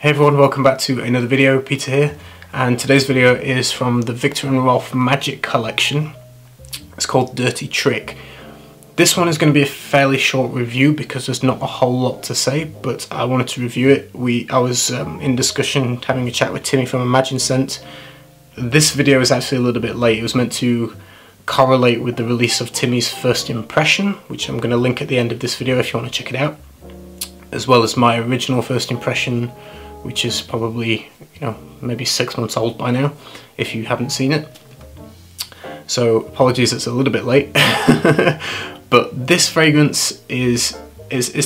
Hey everyone, welcome back to another video. Peter here, and today's video is from the Viktor Rolf Magic Collection. It's called Dirty Trick. This one is going to be a fairly short review because there's not a whole lot to say, but I wanted to review it. I was in discussion, having a chat with Timmy from Imagine Scent. This video is actually a little bit late. It was meant to correlate with the release of Timmy's first impression, which I'm going to link at the end of this video if you want to check it out, as well as my original first impression, which is probably, maybe 6 months old by now, if you haven't seen it. So apologies, it's a little bit late. But this fragrance is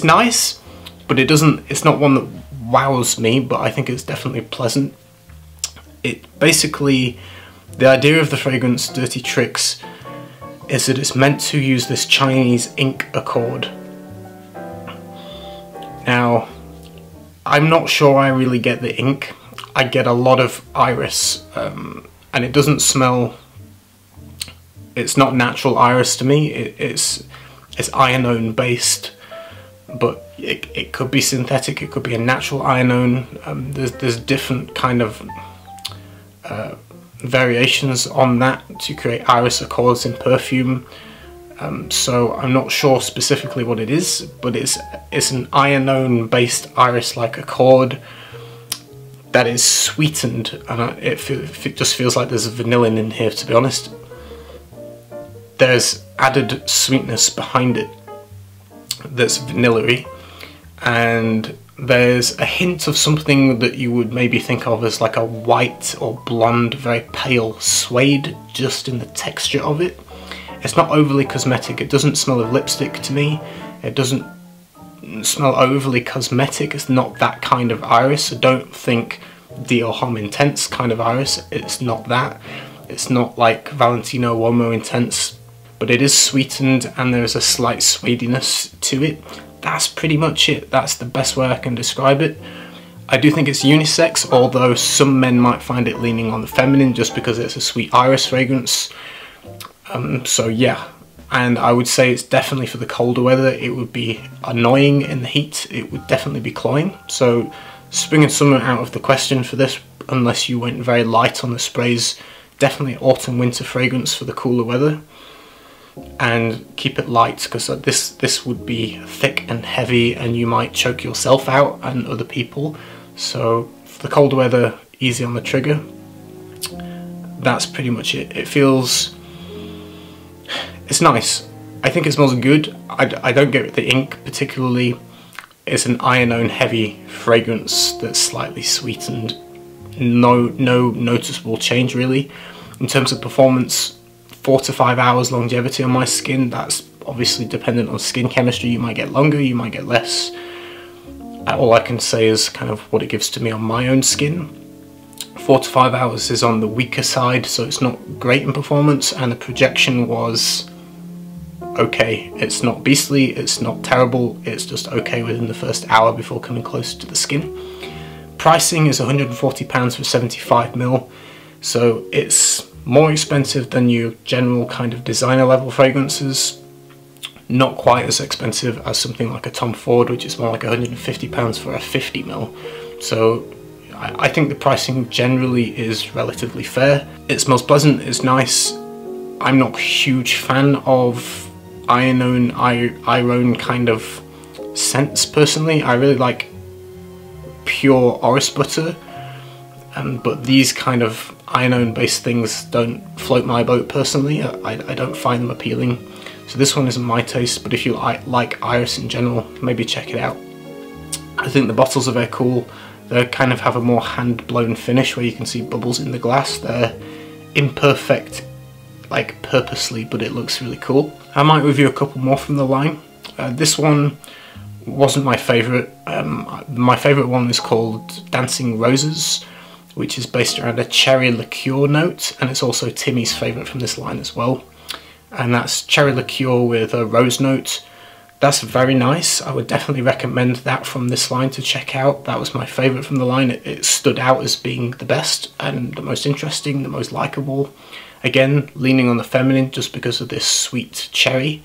nice, but it's not one that wows me, but I think it's definitely pleasant. The idea of the fragrance Dirty Tricks is that it's meant to use this Chinese ink accord. Now, I'm not sure I really get the ink. I get a lot of iris, and it doesn't smell. It's not natural iris to me. It's ironone based, but it could be synthetic. It could be a natural ironone. There's different kind of variations on that to create iris accords in perfume. So I'm not sure specifically what it is, but it's an ironone based iris-like accord that is sweetened, and it just feels like there's vanillin in here, to be honest. There's added sweetness behind it that's vanilla-y, and there's a hint of something that you would maybe think of as like a white or blonde, very pale suede, just in the texture of it. It's not overly cosmetic. It doesn't smell of lipstick to me. It doesn't smell overly cosmetic. It's not that kind of iris. So don't think Dior Homme Intense kind of iris. It's not that. It's not like Valentino Uomo Intense, but it is sweetened and there's a slight suediness to it. That's pretty much it. That's the best way I can describe it. I do think it's unisex, although some men might find it leaning on the feminine just because it's a sweet iris fragrance. So yeah, and I would say it's definitely for the colder weather. It would be annoying in the heat. It would definitely be cloying. So spring and summer out of the question for this, unless you went very light on the sprays. Definitely autumn winter fragrance for the cooler weather. And keep it light, because this would be thick and heavy and you might choke yourself out and other people. So for the colder weather, easy on the trigger. That's pretty much it. It's nice. I think it smells good. I don't get the ink particularly. It's an ironone heavy fragrance that's slightly sweetened. No noticeable change really. In terms of performance, 4 to 5 hours longevity on my skin. That's obviously dependent on skin chemistry. You might get longer, you might get less. All I can say is kind of what it gives to me on my own skin. 4 to 5 hours is on the weaker side, so it's not great in performance, and the projection was okay. It's not beastly, it's not terrible, it's just okay within the first hour before coming closer to the skin. Pricing is £140 for 75ml, so it's more expensive than your general kind of designer level fragrances. Not quite as expensive as something like a Tom Ford, which is more like £150 for a 50ml. So I think the pricing generally is relatively fair. It smells pleasant, it's nice. I'm not a huge fan of ironone kind of scents personally. I really like pure orris butter, but these kind of ironone based things don't float my boat personally. I don't find them appealing. So this one isn't my taste, but if you like iris in general, maybe check it out. I think the bottles are very cool. They kind of have a more hand-blown finish where you can see bubbles in the glass. They're imperfect, like purposely, but it looks really cool. I might review a couple more from the line. This one wasn't my favourite. My favourite one is called Dancing Roses, which is based around a cherry liqueur note, and it's also Timmy's favourite from this line as well. And that's cherry liqueur with a rose note. That's very nice. I would definitely recommend that from this line to check out. That was my favourite from the line. It stood out as being the best and the most interesting, the most likeable. Again, leaning on the feminine just because of this sweet cherry.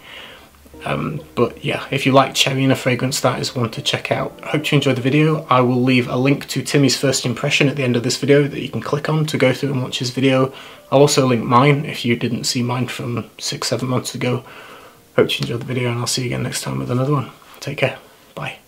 But yeah, if you like cherry in a fragrance, that is one to check out. I hope you enjoyed the video. I will leave a link to Timmy's first impression at the end of this video that you can click on to go through and watch his video. I'll also link mine if you didn't see mine from 6-7 months ago. Hope you enjoyed the video, and I'll see you again next time with another one. Take care. Bye.